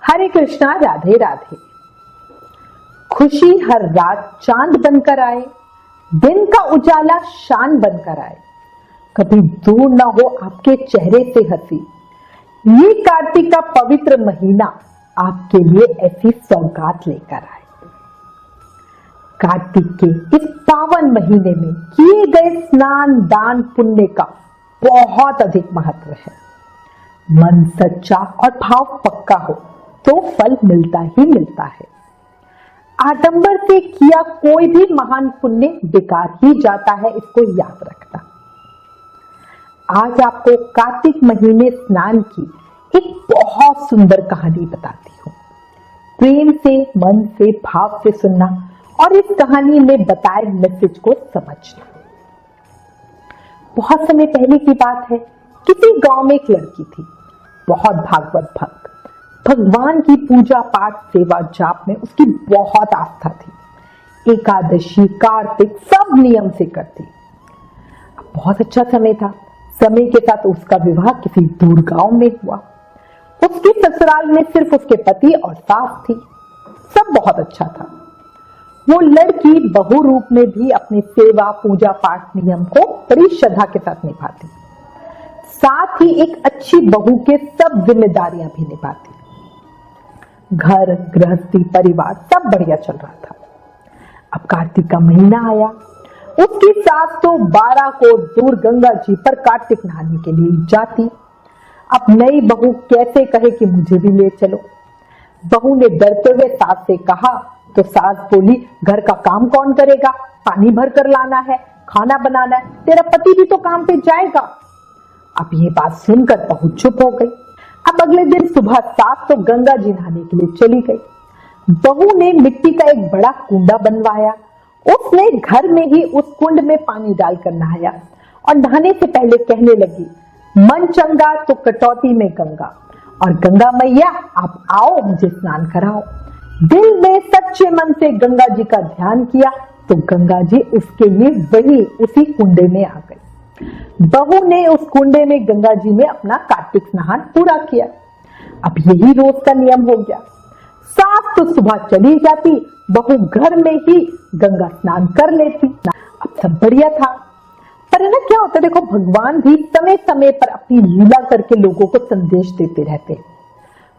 हरे कृष्णा, राधे राधे। खुशी हर रात चांद बनकर आए, दिन का उजाला शान बनकर आए, कभी दूर ना हो आपके चेहरे से हंसी। ये कार्तिक का पवित्र महीना आपके लिए ऐसी सौगात लेकर आए। कार्तिक के इस पावन महीने में किए गए स्नान दान पुण्य का बहुत अधिक महत्व है। मन सच्चा और भाव पक्का हो तो फल मिलता ही मिलता है। आडंबर से किया कोई भी महान पुण्य बेकार ही जाता है, इसको याद रखना। आज आपको कार्तिक महीने स्नान की एक बहुत सुंदर कहानी बताती हूँ। प्रेम से, मन से, भाव से सुनना और इस कहानी में बताए मैसेज को समझना। बहुत समय पहले की बात है, किसी गांव में एक लड़की थी, बहुत भागवत भक्त। भगवान की पूजा पाठ सेवा जाप में उसकी बहुत आस्था थी। एकादशी, कार्तिक सब नियम से करती। बहुत अच्छा समय था। समय के साथ उसका विवाह किसी दूर गांव में हुआ। उसके ससुराल में सिर्फ उसके पति और सास थी। सब बहुत अच्छा था। वो लड़की बहू रूप में भी अपनी सेवा पूजा पाठ नियम को बड़ी श्रद्धा के साथ निभाती, साथ ही एक अच्छी बहू के सब जिम्मेदारियां भी निभाती। घर गृहस्थी परिवार सब बढ़िया चल रहा था। अब कार्तिक का महीना आया। उसकी सास तो 12 को दूर गंगा जी पर कार्तिक नहाने के लिए जाती। अब नई बहू कैसे कहे कि मुझे भी ले चलो। बहू ने डरते हुए सास से कहा तो सास बोली, घर का काम कौन करेगा, पानी भर कर लाना है, खाना बनाना है, तेरा पति भी तो काम पे जाएगा। अब ये बात सुनकर बहू चुप हो गई। अब अगले दिन सुबह सास तो गंगा जी नहाने के लिए चली गई। बहू ने मिट्टी का एक बड़ा कुंडा बनवाया। उसने घर में ही उस कुंड में पानी डालकर नहाया और नहाने से पहले कहने लगी, मन चंगा तो कटौती में गंगा, और गंगा मैया आप आओ मुझे स्नान कराओ। दिल में सच्चे मन से गंगा जी का ध्यान किया तो गंगा जी उसके लिए वही उसी कुंडे में आ गई। बहू ने उस कुंडे में गंगा जी में अपना कार्तिक स्नान पूरा किया। अब यही रोज का नियम हो गया। सास तो सुबह चली जाती, बहू घर में ही गंगा स्नान कर लेती। अब सब बढ़िया था। पर है ना, क्या होता है देखो, भगवान भी समय समय पर अपनी लीला करके लोगों को संदेश देते रहते।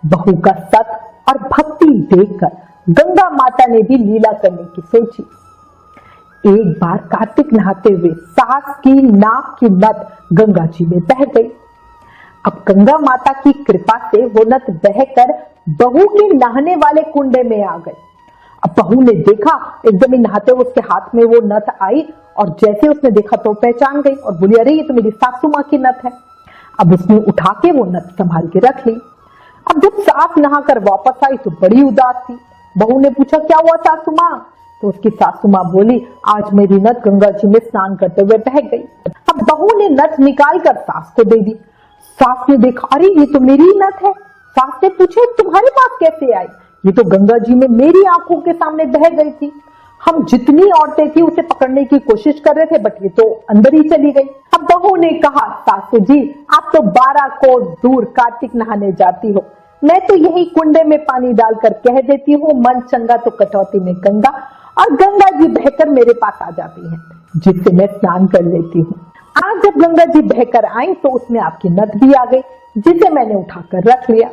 बहू का सत और भक्ति देखकर गंगा माता ने भी लीला करने की सोची। एक बार कार्तिक नहाते हुए सास की नाक की नथ गंगा जी में बह गई। अब गंगा माता की कृपा से वो नथ बहकर बहू के नहाने वाले कुंडे में आ गई। अब बहू ने देखा, एकदम ही नहाते हुए उसके हाथ में वो नथ आई और जैसे उसने देखा तो पहचान गई और बोली, अरे ये तो मेरी सासू माँ की नथ है। अब उसने उठा के वो नथ संभाल के रख ली। अब जब सास नहाकर वापस आई तो बड़ी उदास थी। बहू ने पूछा, क्या हुआ सासू माँ? तो उसकी सासू माँ बोली, आज मेरी नथ गंगा जी में स्नान करते हुए बह गई। अब बहू ने नथ निकाल कर सास को दे दी। सास ने देखा, अरे ये तो मेरी नथ है। सास ने पूछा, तुम्हारे पास कैसे आई? ये तो गंगा जी में मेरी आंखों के सामने बह गई थी। हम जितनी औरतें थी उसे पकड़ने की कोशिश कर रहे थे, बट ये तो अंदर ही चली गई। अब बहू ने कहा, सासू जी आप तो 12 कोस दूर कार्तिक नहाने जाती हो, मैं तो यही कुंडे में पानी डालकर कह देती हूँ, मन चंगा तो कटौती में गंगा, और गंगा जी बहकर मेरे पास आ जाती हैं, जिससे मैं स्नान कर लेती हूँ। आज जब गंगा जी बहकर आई तो उसमें आपकी नथ भी आ गई, जिसे मैंने उठाकर रख लिया।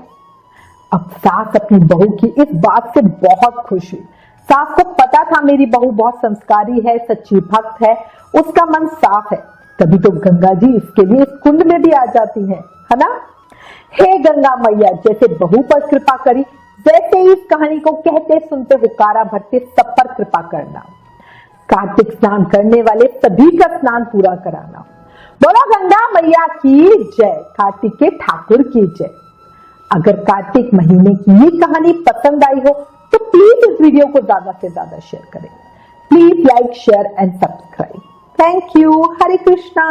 अब सास अपनी बहू की इस बात से बहुत खुश हुई। सास को पता था मेरी बहू बहुत संस्कारी है, सच्ची भक्त है, उसका मन साफ है, तभी तो गंगा जी इसके लिए इस कुंड में भी आ जाती है ना। हे गंगा मैया, जैसे बहू पर कृपा करी, वैसे ही इस कहानी को कहते सुनते हुकारा भरते सब पर कृपा करना। कार्तिक स्नान करने वाले सभी का स्नान पूरा कराना। बोलो गंगा मैया की जय, कार्तिक के ठाकुर की जय। अगर कार्तिक महीने की ये कहानी पसंद आई हो तो प्लीज इस वीडियो को ज्यादा से ज्यादा शेयर करें। Please like, share and subscribe. Thank you. Hare Krishna.